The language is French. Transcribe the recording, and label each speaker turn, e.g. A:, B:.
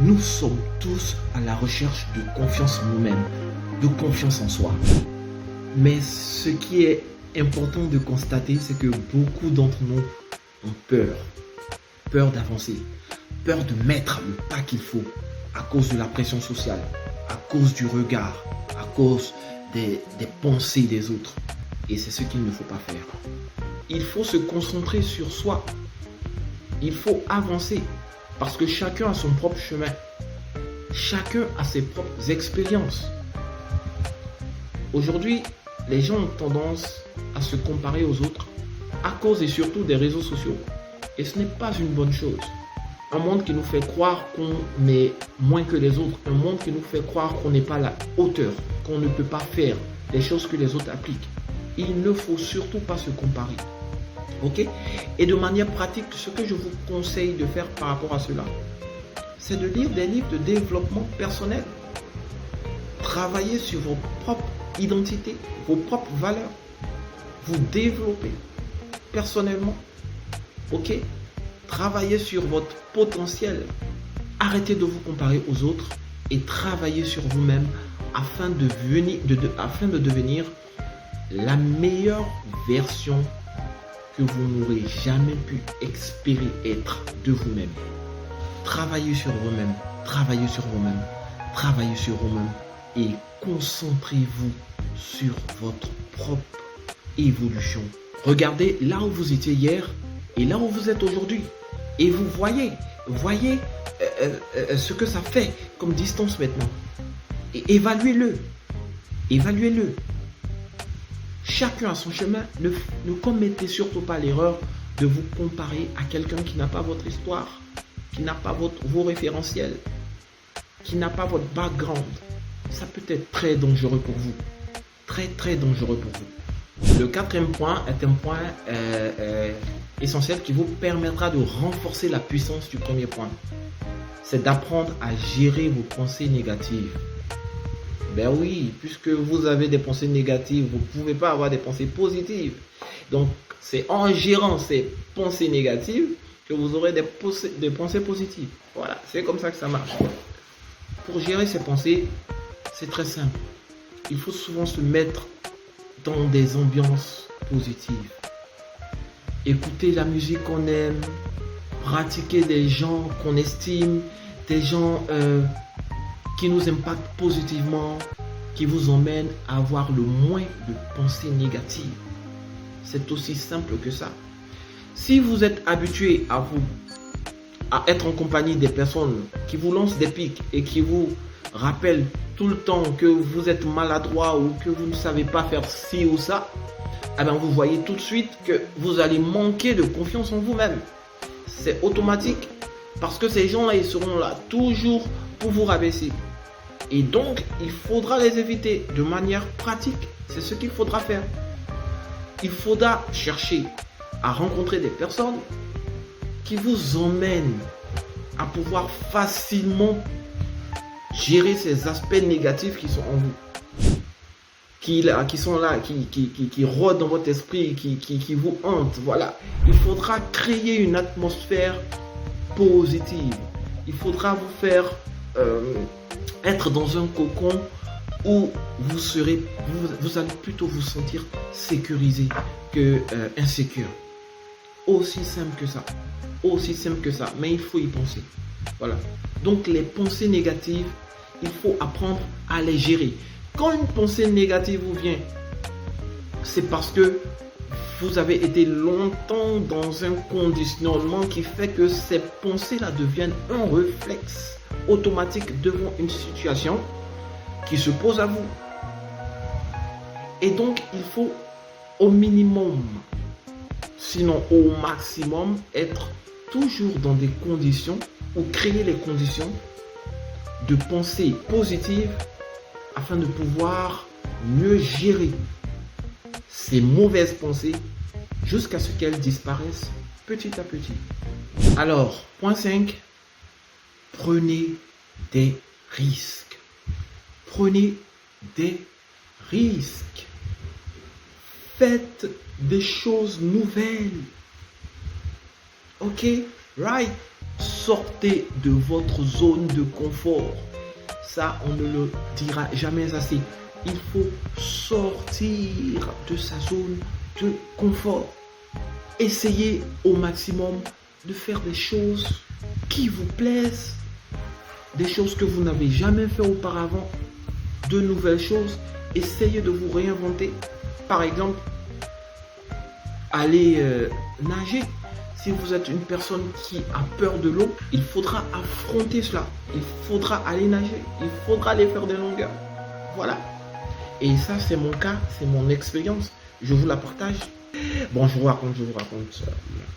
A: Nous sommes tous à la recherche de confiance en nous-mêmes, de confiance en soi. Mais ce qui est important de constater, c'est que beaucoup d'entre nous ont peur. Peur d'avancer, peur de mettre le pas qu'il faut à cause de la pression sociale, à cause du regard, à cause des pensées des autres. Et c'est ce qu'il ne faut pas faire. Il faut se concentrer sur soi. Il faut avancer parce que chacun a son propre chemin. Chacun a ses propres expériences. Aujourd'hui, les gens ont tendance à se comparer aux autres à cause et surtout des réseaux sociaux. Et ce n'est pas une bonne chose. Un monde qui nous fait croire qu'on est moins que les autres. Un monde qui nous fait croire qu'on n'est pas à la hauteur, qu'on ne peut pas faire les choses que les autres appliquent. Il ne faut surtout pas se comparer. Ok? Et de manière pratique, ce que je vous conseille de faire par rapport à cela, c'est de lire des livres de développement personnel. Travailler sur vos propres identités, vos propres valeurs. Vous développer personnellement. Ok? Travaillez sur votre potentiel. Arrêtez de vous comparer aux autres et travaillez sur vous-même afin de devenir la meilleure version que vous n'aurez jamais pu espérer être de vous-même. Travaillez sur vous-même, travaillez sur vous-même, travaillez sur vous-même et concentrez-vous sur votre propre évolution. Regardez là où vous étiez hier et là où vous êtes aujourd'hui. Et vous voyez ce que ça fait comme distance maintenant. Et évaluez-le. Évaluez-le. Chacun a son chemin. Ne commettez surtout pas l'erreur de vous comparer à quelqu'un qui n'a pas votre histoire, qui n'a pas vos référentiels, qui n'a pas votre background. Ça peut être très dangereux pour vous. Très, très dangereux pour vous. Le quatrième point est un point essentiel qui vous permettra de renforcer la puissance du premier point. C'est d'apprendre à gérer vos pensées négatives. Ben oui, puisque vous avez des pensées négatives, vous ne pouvez pas avoir des pensées positives. Donc, c'est en gérant ces pensées négatives que vous aurez des pensées positives. Voilà, c'est comme ça que ça marche. Pour gérer ces pensées, c'est très simple. Il faut souvent se mettre dans des ambiances positives. Écouter la musique qu'on aime, pratiquer des gens qu'on estime, des gens qui nous impactent positivement, qui vous emmènent à avoir le moins de pensées négatives. C'est aussi simple que ça. Si vous êtes habitué à être en compagnie des personnes qui vous lancent des pics et qui vous rappellent tout le temps que vous êtes maladroit ou que vous ne savez pas faire ci ou ça, eh bien vous voyez tout de suite que vous allez manquer de confiance en vous-même. C'est automatique parce que ces gens-là, ils seront là toujours pour vous rabaisser. Et donc, il faudra les éviter de manière pratique. C'est ce qu'il faudra faire. Il faudra chercher à rencontrer des personnes qui vous emmènent à pouvoir facilement gérer ces aspects négatifs qui sont en vous. Qui sont là, qui rôdent dans votre esprit, qui vous hantent. Voilà. Il faudra créer une atmosphère positive. Il faudra vous faire être dans un cocon où vous allez plutôt vous sentir sécurisé que insécure. Aussi simple que ça. Aussi simple que ça. Mais il faut y penser. Voilà. Donc les pensées négatives, il faut apprendre à les gérer. Quand une pensée négative vous vient, c'est parce que vous avez été longtemps dans un conditionnement qui fait que ces pensées-là deviennent un réflexe automatique devant une situation qui se pose à vous. Et donc, il faut au minimum, sinon au maximum, être toujours dans des conditions ou créer les conditions de pensée positive afin de pouvoir mieux gérer ces mauvaises pensées jusqu'à ce qu'elles disparaissent petit à petit. Alors, point 5, prenez des risques. Prenez des risques. Faites des choses nouvelles. Ok? Right? Sortez de votre zone de confort. Ça, on ne le dira jamais assez. Il faut sortir de sa zone de confort. Essayez au maximum de faire des choses qui vous plaisent, des choses que vous n'avez jamais fait auparavant, de nouvelles choses. Essayez de vous réinventer. Par exemple, allez nager. Si vous êtes une personne qui a peur de l'eau, il faudra affronter cela. Il faudra aller nager. Il faudra aller faire des longueurs. Voilà. Et ça, c'est mon cas, c'est mon expérience. Je vous la partage. Bon, je vous raconte.